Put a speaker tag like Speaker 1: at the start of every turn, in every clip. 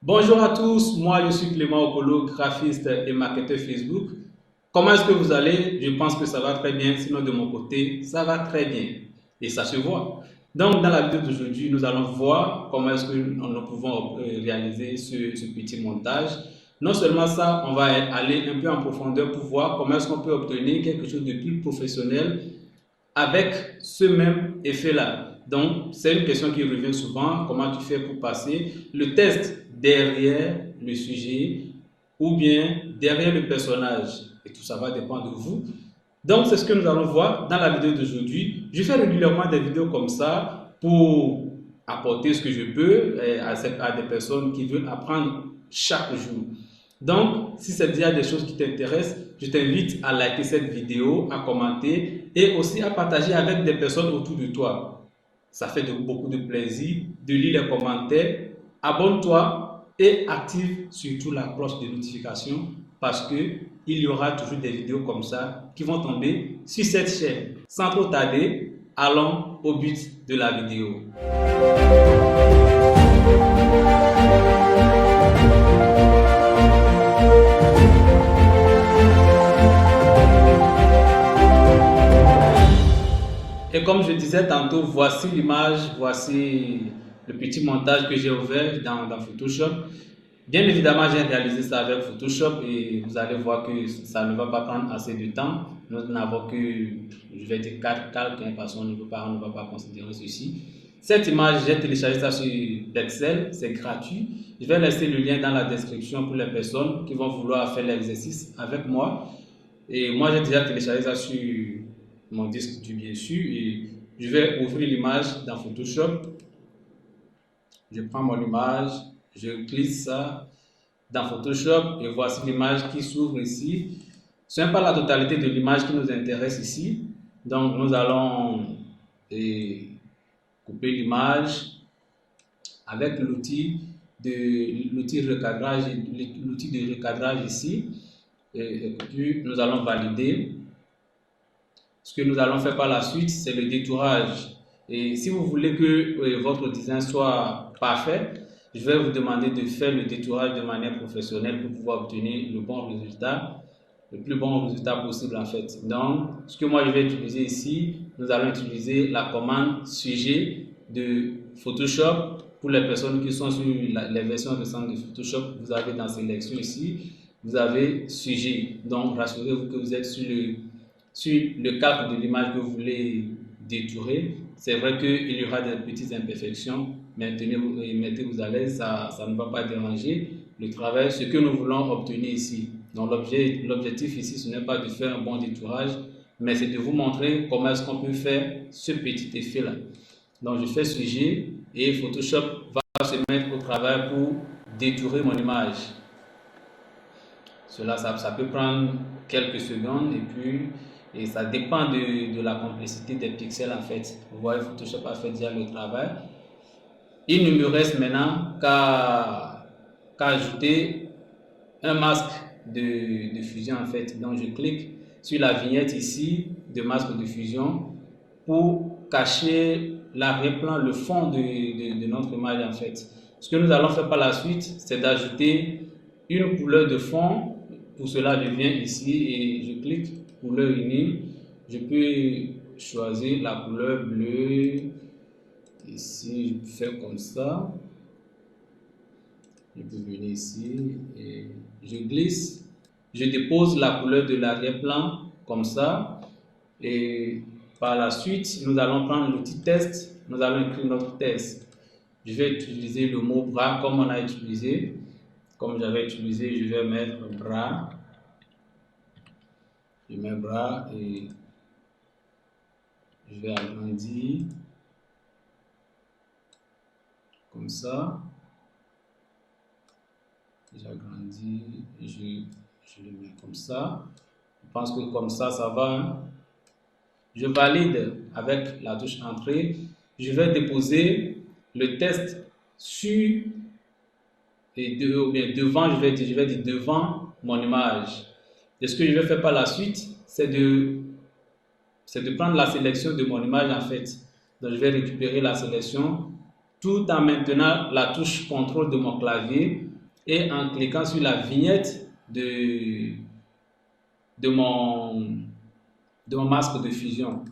Speaker 1: Bonjour à tous, moi je suis Clément Okolo, graphiste et marketeur Facebook. Comment est-ce que vous allez? Je pense que ça va très bien, sinon de mon côté, ça va très bien et ça se voit. Donc dans la vidéo d'aujourd'hui, nous allons voir comment est-ce que nous pouvons réaliser ce petit montage. Non seulement ça, on va aller un peu en profondeur pour voir comment est-ce qu'on peut obtenir quelque chose de plus professionnel avec ce même effet-là. Donc, c'est une question qui revient souvent. Comment tu fais pour passer le test derrière le sujet ou bien derrière le personnage? Et tout ça va dépendre de vous. Donc, c'est ce que nous allons voir dans la vidéo d'aujourd'hui. Je fais régulièrement des vidéos comme ça pour apporter ce que je peux à des personnes qui veulent apprendre chaque jour. Donc, si c'est déjà des choses qui t'intéressent, je t'invite à liker cette vidéo, à commenter et aussi à partager avec des personnes autour de toi. Ça fait beaucoup de plaisir de lire les commentaires. Abonne-toi et active surtout la cloche de notification parce que il y aura toujours des vidéos comme ça qui vont tomber sur cette chaîne. Sans trop tarder, allons au but de la vidéo. Et comme je disais tantôt, voici l'image, voici le petit montage que j'ai ouvert dans Photoshop. Bien évidemment, j'ai réalisé ça avec Photoshop et vous allez voir que ça ne va pas prendre assez de temps. Nous n'avons que, je vais dire 4 calques, parce qu'on ne va pas considérer ceci. Cette image, j'ai téléchargé ça sur Excel, c'est gratuit. Je vais laisser le lien dans la description pour les personnes qui vont vouloir faire l'exercice avec moi. Et moi, j'ai déjà téléchargé ça sur mon disque dur, bien sûr. Et je vais ouvrir l'image dans Photoshop. Je prends mon image, je glisse ça dans Photoshop et voici l'image qui s'ouvre ici. Ce n'est pas la totalité de l'image qui nous intéresse ici. Donc, nous allons couper l'image avec l'outil de recadrage ici. Et puis, nous allons valider. Ce que nous allons faire par la suite, c'est le détourage. Et si vous voulez que votre design soit parfait, je vais vous demander de faire le détourage de manière professionnelle pour pouvoir obtenir le bon résultat, le plus bon résultat possible en fait. Donc, ce que moi je vais utiliser ici, nous allons utiliser la commande sujet de Photoshop. Pour les personnes qui sont sur les versions récentes de Photoshop, vous avez dans sélection ici, vous avez sujet. Donc, rassurez-vous que vous êtes sur le cadre de l'image que vous voulez détourer. C'est vrai qu'il y aura des petites imperfections, mais mettez-vous à l'aise, ça ne va pas déranger le travail, ce que nous voulons obtenir ici. Donc l'objectif ici, ce n'est pas de faire un bon détourage, mais c'est de vous montrer comment est-ce qu'on peut faire ce petit effet-là. Donc je fais sujet et Photoshop va se mettre au travail pour détourer mon image. Cela, ça peut prendre quelques secondes et ça dépend de la complexité des pixels en fait. Vous voyez, Photoshop a fait déjà le travail. Il ne me reste maintenant qu'à ajouter un masque de fusion en fait. Donc je clique sur la vignette ici de masque de fusion pour cacher l'arrière-plan, le fond de notre image en fait. Ce que nous allons faire par la suite, c'est d'ajouter une couleur de fond. Pour cela, je viens ici et je clique couleur unie. Je peux choisir la couleur bleue. Ici, je peux faire comme ça. Je peux venir ici et je glisse. Je dépose la couleur de l'arrière-plan comme ça. Et par la suite, nous allons prendre l'outil test. Nous allons écrire notre test. Je vais utiliser le mot bras comme on a utilisé. Comme j'avais utilisé, je vais mettre bras. Je mets bras et je vais agrandir comme ça. J'agrandis et je le mets comme ça. Je pense que comme ça, ça va. Je valide avec la touche entrée. Je vais déposer le test sur ou bien devant, je vais dire devant mon image. Et ce que je vais faire par la suite, c'est de prendre la sélection de mon image en fait. Donc je vais récupérer la sélection tout en maintenant la touche contrôle de mon clavier et en cliquant sur la vignette de mon masque de fusion.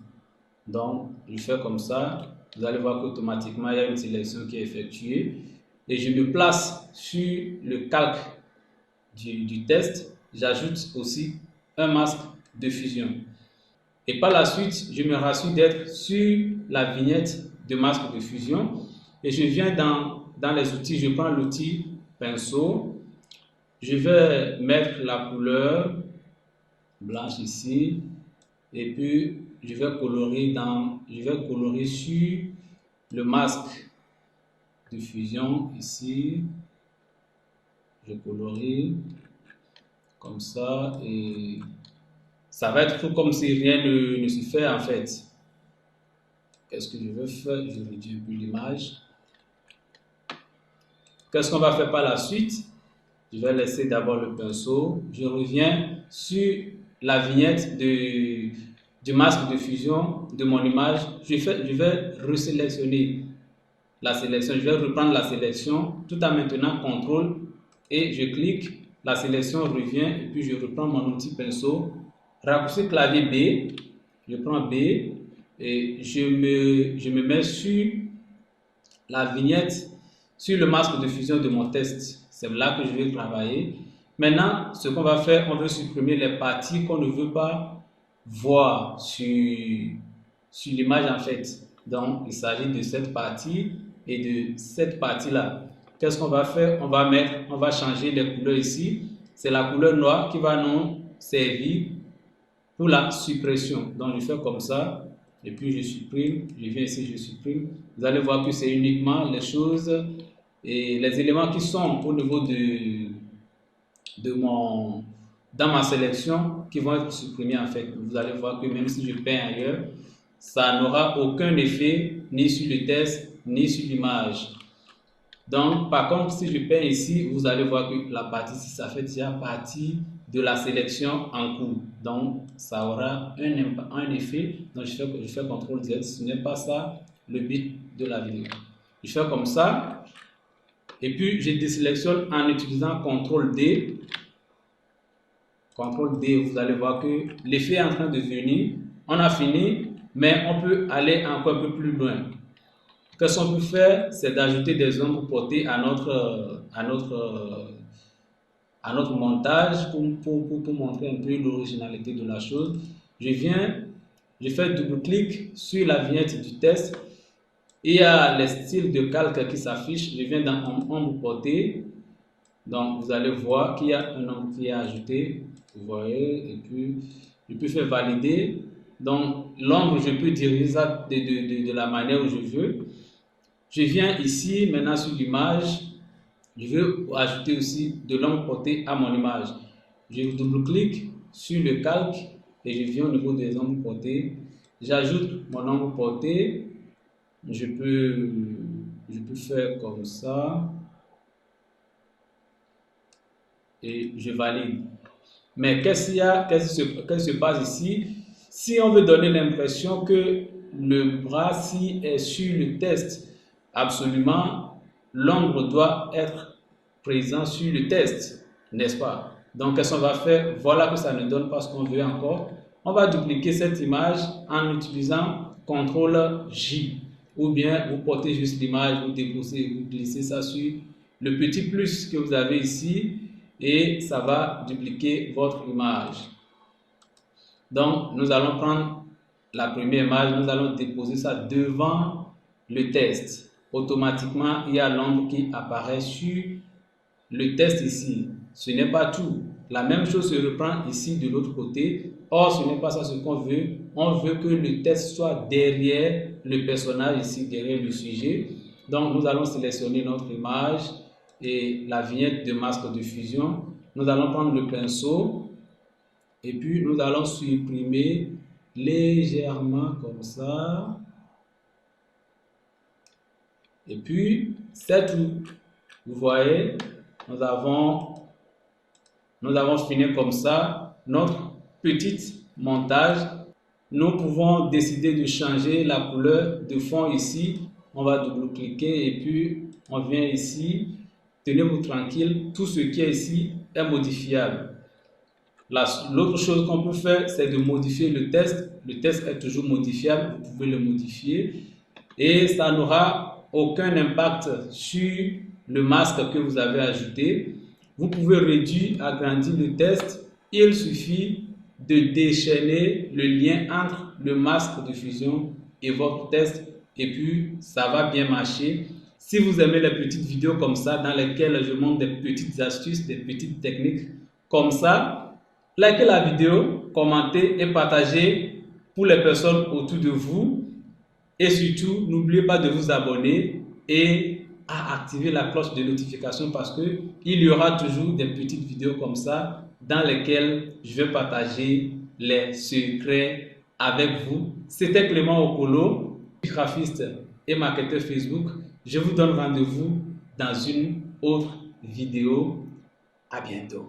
Speaker 1: Donc, je fais comme ça. Vous allez voir qu'automatiquement, il y a une sélection qui est effectuée. Et je me place sur le calque du test. J'ajoute aussi un masque de fusion. Et par la suite, je me rassure d'être sur la vignette de masque de fusion. Et je viens dans les outils. Je prends l'outil pinceau. Je vais mettre la couleur blanche ici. Et puis, je vais colorer sur le masque de fusion ici. Je colorie comme ça et ça va être comme si rien ne se fait en fait. Qu'est-ce que je veux faire? Je réduis un peu l'image. Qu'est-ce qu'on va faire par la suite? Je vais laisser d'abord le pinceau. Je reviens sur la vignette du masque de fusion de mon image. Je vais resélectionner la sélection. Je vais reprendre la sélection tout en maintenant CTRL et je clique. La sélection revient et puis je reprends mon outil pinceau. Raccourci clavier B. Je prends B et je me mets sur la vignette, sur le masque de fusion de mon test. C'est là que je vais travailler. Maintenant, ce qu'on va faire, on veut supprimer les parties qu'on ne veut pas voir sur l'image en fait. Donc, il s'agit de cette partie et de cette partie-là. Qu'est-ce qu'on va faire? On va changer les couleurs ici. C'est la couleur noire qui va nous servir pour la suppression. Donc, je fais comme ça. Et puis, je supprime. Je viens ici, je supprime. Vous allez voir que c'est uniquement les choses et les éléments qui sont au niveau dans ma sélection qui vont être supprimés en fait. Vous allez voir que même si je peins ailleurs, ça n'aura aucun effet ni sur le test ni sur l'image. Donc, par contre, si je peins ici, vous allez voir que la partie ici, ça fait déjà partie de la sélection en cours. Donc, ça aura un effet. Donc, je fais CTRL Z. Ce n'est pas ça le but de la vidéo. Je fais comme ça. Et puis, je désélectionne en utilisant CTRL D. CTRL D, vous allez voir que l'effet est en train de venir. On a fini, mais on peut aller encore un peu plus loin. Qu'est-ce qu'on peut faire? C'est d'ajouter des ombres portées à notre montage pour montrer un peu l'originalité de la chose. Je fais double-clic sur la vignette du test. Il y a les styles de calque qui s'affichent. Je viens dans ombre portée. Donc, vous allez voir qu'il y a un ombre qui est ajouté. Vous voyez, et puis je peux faire valider. Donc, l'ombre, je peux diriger ça de la manière où je veux. Je viens ici, maintenant sur l'image, je veux ajouter aussi de l'ombre portée à mon image. Je double-clique sur le calque et je viens au niveau des ombres portées. J'ajoute mon ombre portée. Je peux faire comme ça. Et je valide. Mais qu'est-ce qui se passe ici? Si on veut donner l'impression que le bras ci est sur le test, absolument, l'ombre doit être présente sur le test, n'est-ce pas? Donc, qu'est-ce qu'on va faire? Voilà que ça ne donne pas ce qu'on veut encore. On va dupliquer cette image en utilisant CTRL J. Ou bien, vous portez juste l'image, vous déposez, vous glissez ça sur le petit plus que vous avez ici et ça va dupliquer votre image. Donc, nous allons prendre la première image, nous allons déposer ça devant le test. Automatiquement, il y a l'ombre qui apparaît sur le test ici. Ce n'est pas tout. La même chose se reprend ici de l'autre côté. Or, ce n'est pas ça ce qu'on veut. On veut que le test soit derrière le personnage ici, derrière le sujet. Donc, nous allons sélectionner notre image et la vignette de masque de fusion. Nous allons prendre le pinceau et puis nous allons supprimer légèrement comme ça. Et puis, c'est tout. Vous voyez, nous avons fini comme ça notre petit montage. Nous pouvons décider de changer la couleur de fond ici On va double-cliquer et puis on vient ici. Tenez-vous tranquille, tout ce qui est ici est modifiable. L'autre chose qu'on peut faire, c'est de modifier le test. Le test est toujours modifiable, vous pouvez le modifier et ça n'aura aucun impact sur le masque que vous avez ajouté. Vous pouvez réduire, agrandir le test. Il suffit de déchaîner le lien entre le masque de fusion et votre test et puis ça va bien marcher. Si vous aimez les petites vidéos comme ça dans lesquelles je montre des petites astuces, des petites techniques comme ça, likez la vidéo, commentez et partagez pour les personnes autour de vous. Et surtout, n'oubliez pas de vous abonner et à activer la cloche de notification parce qu'il y aura toujours des petites vidéos comme ça dans lesquelles je vais partager les secrets avec vous. C'était Clément Okolo, graphiste et marketeur Facebook. Je vous donne rendez-vous dans une autre vidéo. À bientôt.